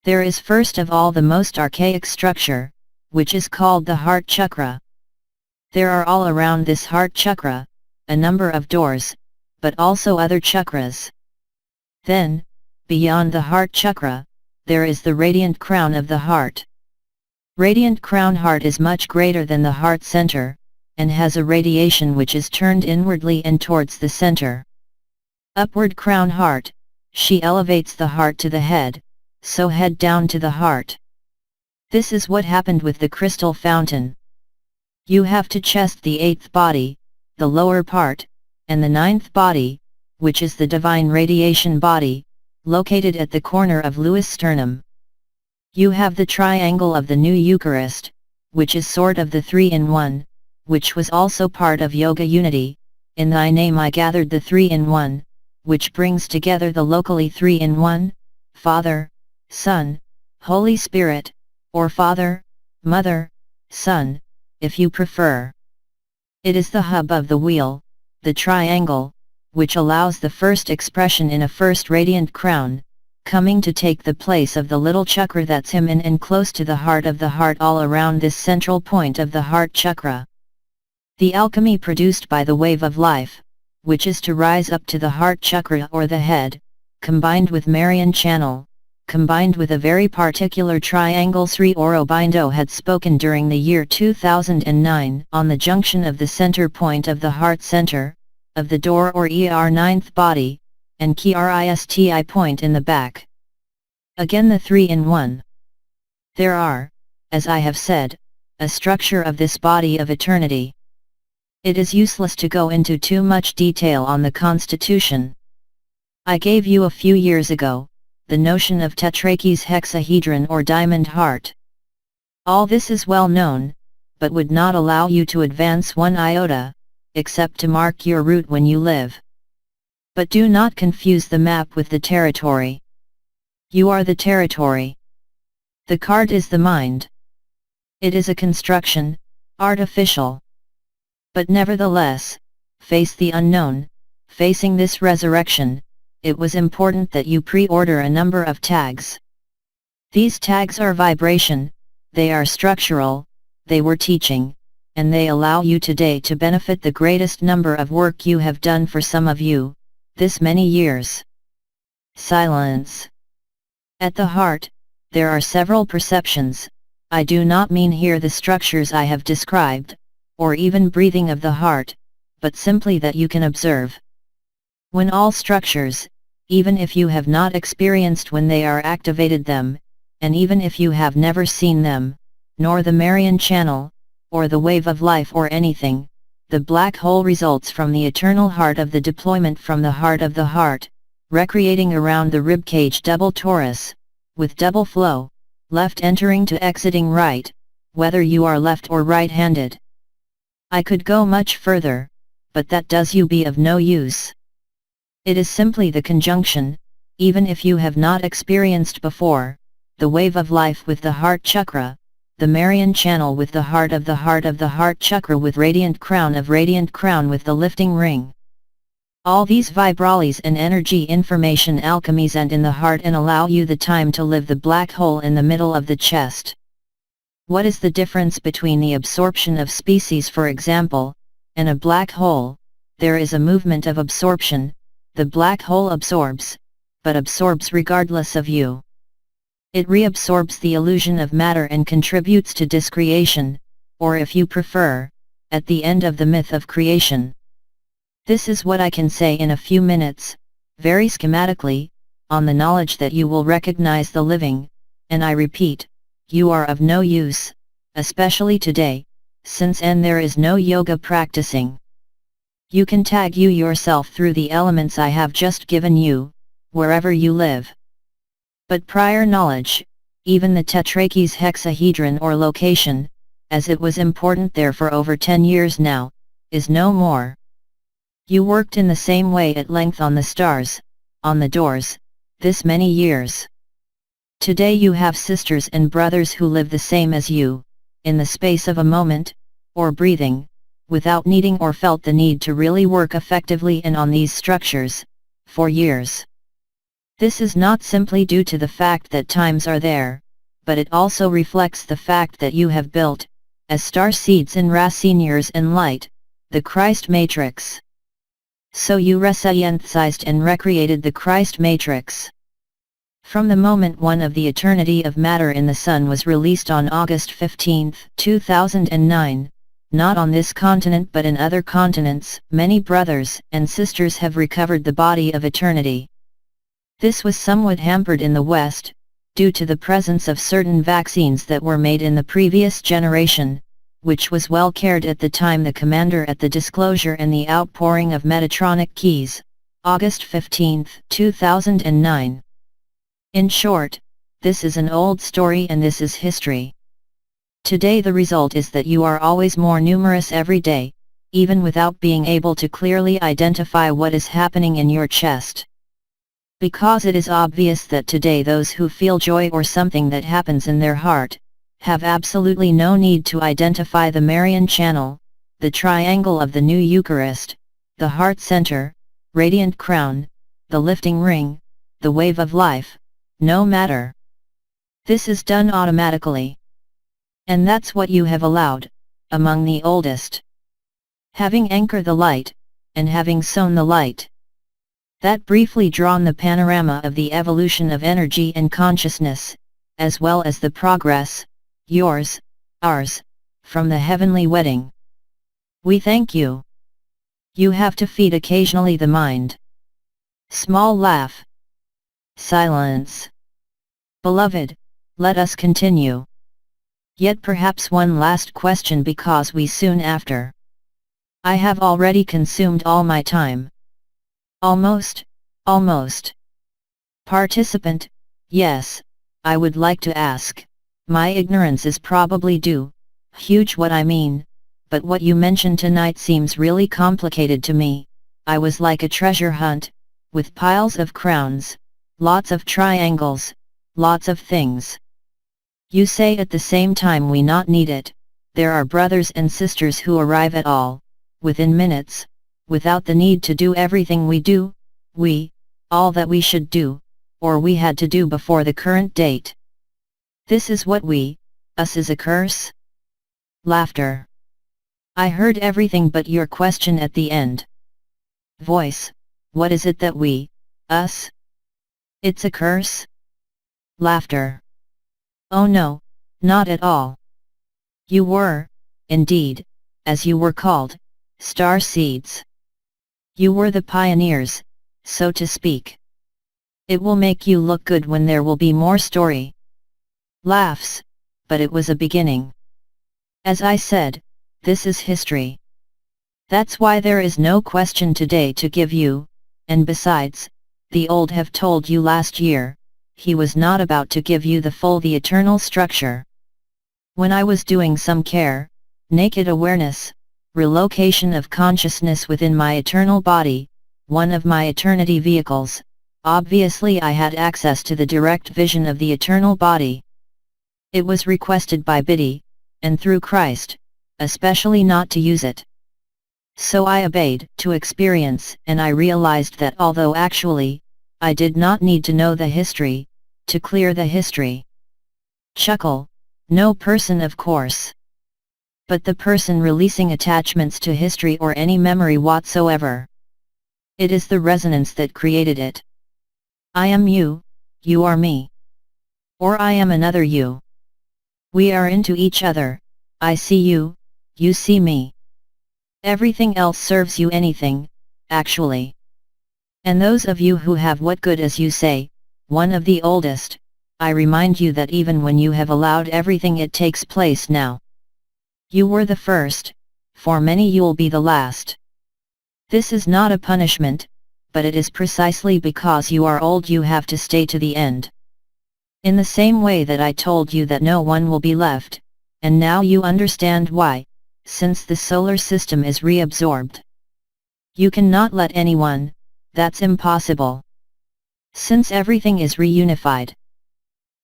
There is first of all the most archaic structure, which is called the heart chakra. There are all around this heart chakra, a number of doors, but also other chakras. Then, beyond the heart chakra, there is the radiant crown of the heart. Radiant crown heart is much greater than the heart center, and has a radiation which is turned inwardly and towards the center. Upward crown heart, she elevates the heart to the head, so head down to the heart. This is what happened with the crystal fountain. You have to chest the 8th body, the lower part, and the 9th body, which is the divine radiation body, located at the corner of Louis sternum. You have the triangle of the new Eucharist, which is sort of the 3-in-1, which was also part of Yoga Unity. In thy name I gathered the 3-in-1, which brings together the locally 3-in-1, Father, Son, Holy Spirit, or Father, Mother, Son, if you prefer. It is the hub of the wheel, the triangle, which allows the first expression in a first radiant crown, coming to take the place of the little chakra that's him in and close to the heart of the heart all around this central point of the heart chakra. The alchemy produced by the wave of life, which is to rise up to the heart chakra or the head, combined with Marian channel, combined with a very particular triangle Sri Aurobindo had spoken during the year 2009 on the junction of the center point of the heart center, of the door or ninth body, and Kristi point in the back. Again the 3-in-1. There are, as I have said, a structure of this body of eternity. It is useless to go into too much detail on the constitution. I gave you a few years ago the notion of tetrachys hexahedron or diamond heart. All this is well known, but would not allow you to advance one iota, except to mark your route when you live. But do not confuse the map with the territory. You are the territory. The card is the mind. It is a construction, artificial. But nevertheless, face the unknown, facing this resurrection, it was important that you pre-order a number of tags. These tags are vibration, they are structural, they were teaching, and they allow you today to benefit the greatest number of work you have done for some of you, this many years. Silence. At the heart, there are several perceptions. I do not mean here the structures I have described, or even breathing of the heart, but simply that you can observe. When all structures, even if you have not experienced when they are activated them, and even if you have never seen them, nor the Marian channel, or the wave of life or anything, the black hole results from the eternal heart of the deployment from the heart of the heart, recreating around the ribcage double torus, with double flow, left entering to exiting right, whether you are left or right-handed. I could go much further, but that does you be of no use. It is simply the conjunction, even if you have not experienced before, the wave of life with the heart chakra, the Marian channel with the heart of the heart chakra with radiant crown with the lifting ring. All these vibrales and energy information alchemies and in the heart and allow you the time to live the black hole in the middle of the chest. What is the difference between the absorption of species, for example, and a black hole? There is a movement of absorption. The black hole absorbs, but absorbs regardless of you. It reabsorbs the illusion of matter and contributes to discreation, or if you prefer, at the end of the myth of creation. This is what I can say in a few minutes, very schematically, on the knowledge that you will recognize the living, and I repeat, you are of no use, especially today, since there is no yoga practicing. You can tag you yourself through the elements I have just given you, wherever you live. But prior knowledge, even the tetraches hexahedron or location, as it was important there for over 10 years now, is no more. You worked in the same way at length on the stars, on the doors, this many years. Today you have sisters and brothers who live the same as you, in the space of a moment, or breathing, without needing or felt the need to really work effectively and on these structures, for years. This is not simply due to the fact that times are there, but it also reflects the fact that you have built, as star seeds and racines in light, the Christ matrix. So you rescientized and recreated the Christ matrix. From the moment one of the eternity of matter in the Sun was released on August 15, 2009, not on this continent but in other continents, many brothers and sisters have recovered the body of eternity. This was somewhat hampered in the West, due to the presence of certain vaccines that were made in the previous generation, which was well cared at the time the commander at the disclosure and the outpouring of Metatronic keys, August 15, 2009. In short, this is an old story and this is history. Today the result is that you are always more numerous every day, even without being able to clearly identify what is happening in your chest. Because it is obvious that today those who feel joy or something that happens in their heart, have absolutely no need to identify the Marian channel, the triangle of the new Eucharist, the heart center, radiant crown, the lifting ring, the wave of life, no matter. This is done automatically. And that's what you have allowed, among the oldest. Having anchored the light, and having sown the light. That briefly drawn the panorama of the evolution of energy and consciousness, as well as the progress, yours, ours, from the heavenly wedding. We thank you. You have to feed occasionally the mind. Small laugh. Silence. Beloved, let us continue. Yet perhaps one last question because we soon after. I have already consumed all my time. Almost. Participant, yes, I would like to ask. My ignorance is probably huge what I mean, but what you mentioned tonight seems really complicated to me. I was like a treasure hunt, with piles of crowns, lots of triangles, lots of things. You say at the same time we not need it, there are brothers and sisters who arrive at all, within minutes, without the need to do everything we do, all that we should do, or we had to do before the current date. This is what us is a curse? Laughter. I heard everything but your question at the end. Voice, what is it that us? It's a curse? Laughter. Oh no, not at all. You were, indeed, as you were called, star seeds. You were the pioneers, so to speak. It will make you look good when there will be more story. Laughs, but it was a beginning. As I said, this is history. That's why there is no question today to give you, and besides, the old have told you last year, he was not about to give you the eternal structure. When I was doing some naked awareness, relocation of consciousness within my eternal body, one of my eternity vehicles, obviously I had access to the direct vision of the eternal body. It was requested by Biddy, and through Christ, especially not to use it. So I obeyed to experience, and I realized that although actually, I did not need to know the history, to clear the history. Chuckle, No person, of course. But the person releasing attachments to history or any memory whatsoever. It is the resonance that created it. I am you, you are me. Or I am another you. We are into each other, I see you, you see me. Everything else serves you anything, actually. And those of you who have what good as you say, one of the oldest, I remind you that even when you have allowed everything it takes place now. You were the first, for many you'll be the last. This is not a punishment, but it is precisely because you are old you have to stay to the end. In the same way that I told you that no one will be left, and now you understand why, since the solar system is reabsorbed. You cannot let anyone, that's impossible. Since everything is reunified.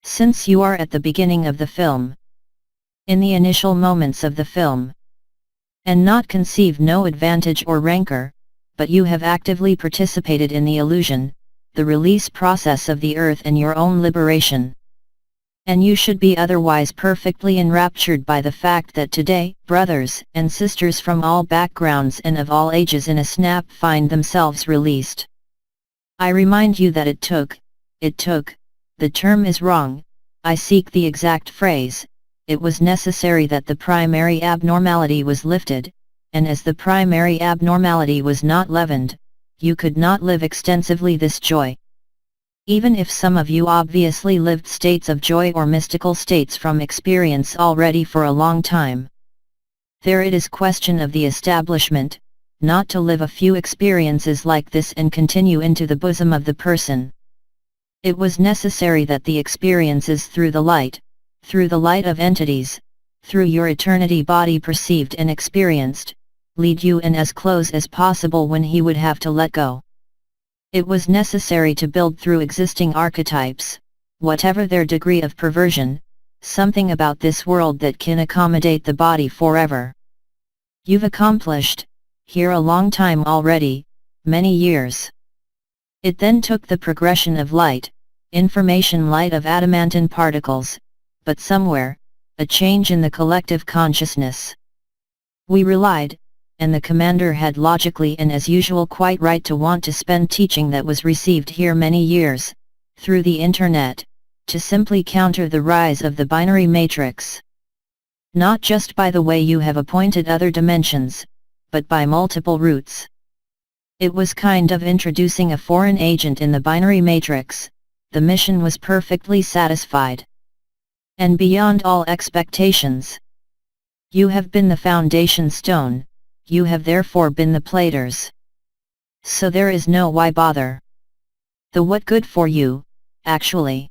Since you are at the beginning of the film. In the initial moments of the film. And not conceive no advantage or rancor, but you have actively participated in the illusion, the release process of the earth and your own liberation. And you should be otherwise perfectly enraptured by the fact that today, brothers and sisters from all backgrounds and of all ages in a snap find themselves released. I remind you that it took, the term is wrong, I seek the exact phrase, it was necessary that the primary abnormality was lifted, and as the primary abnormality was not leavened, you could not live extensively this joy. Even if some of you obviously lived states of joy or mystical states from experience already for a long time. There it is question of the establishment, not to live a few experiences like this and continue into the bosom of the person. It was necessary that the experiences through the light of entities, through your eternity body perceived and experienced, lead you in as close as possible when he would have to let go. It was necessary to build through existing archetypes, whatever their degree of perversion, something about this world that can accommodate the body forever. You've accomplished, here a long time already, many years. It then took the progression of light, information light of adamantine particles, but somewhere, a change in the collective consciousness. We relied, and the commander had logically and as usual quite right to want to spend teaching that was received here many years, through the internet, to simply counter the rise of the binary matrix. Not just by the way you have appointed other dimensions, but by multiple routes. It was kind of introducing a foreign agent in the binary matrix, the mission was perfectly satisfied. And beyond all expectations. You have been the foundation stone. You have therefore been the platers. So there is no why bother. The what good for you, actually.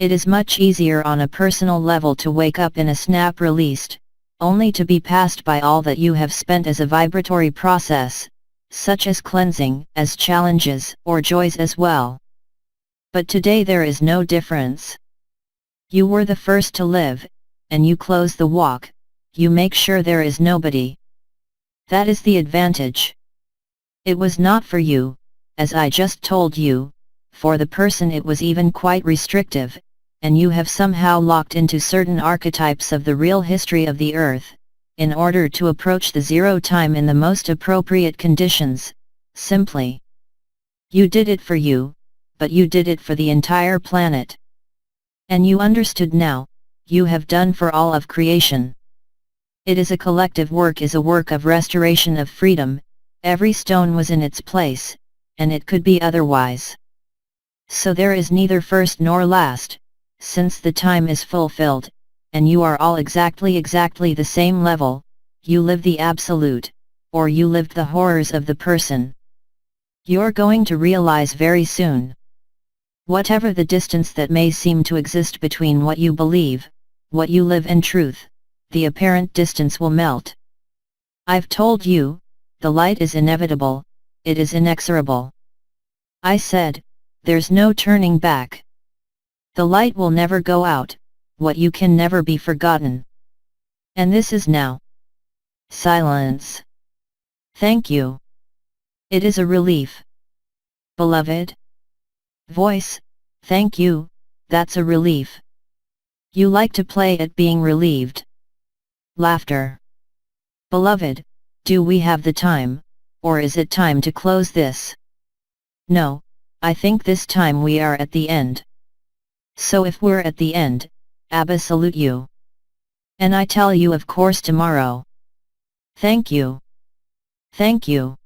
It is much easier on a personal level to wake up in a snap released, only to be passed by all that you have spent as a vibratory process, such as cleansing, as challenges, or joys as well. But today there is no difference. You were the first to live, and you close the walk, you make sure there is nobody. That is the advantage. It was not for you, as I just told you, for the person it was even quite restrictive, and you have somehow locked into certain archetypes of the real history of the earth, in order to approach the zero time in the most appropriate conditions, simply. You did it for you, but you did it for the entire planet. And you understood now, you have done for all of creation. It is a collective work, is a work of restoration of freedom, every stone was in its place, and it could be otherwise. So there is neither first nor last, since the time is fulfilled, and you are all exactly the same level, you live the absolute, or you lived the horrors of the person. You're going to realize very soon. Whatever the distance that may seem to exist between what you believe, what you live and truth, the apparent distance will melt. I've told you, the light is inevitable, it is inexorable. I said, there's no turning back. The light will never go out, what you can never be forgotten. And this is now. Silence. Thank you. It is a relief. Beloved? Voice, thank you, that's a relief. You like to play at being relieved. Laughter. Beloved, do we have the time, or is it time to close this? No, I think this time we are at the end. So if we're at the end, ABBA salute you. And I tell you of course tomorrow. Thank you. Thank you.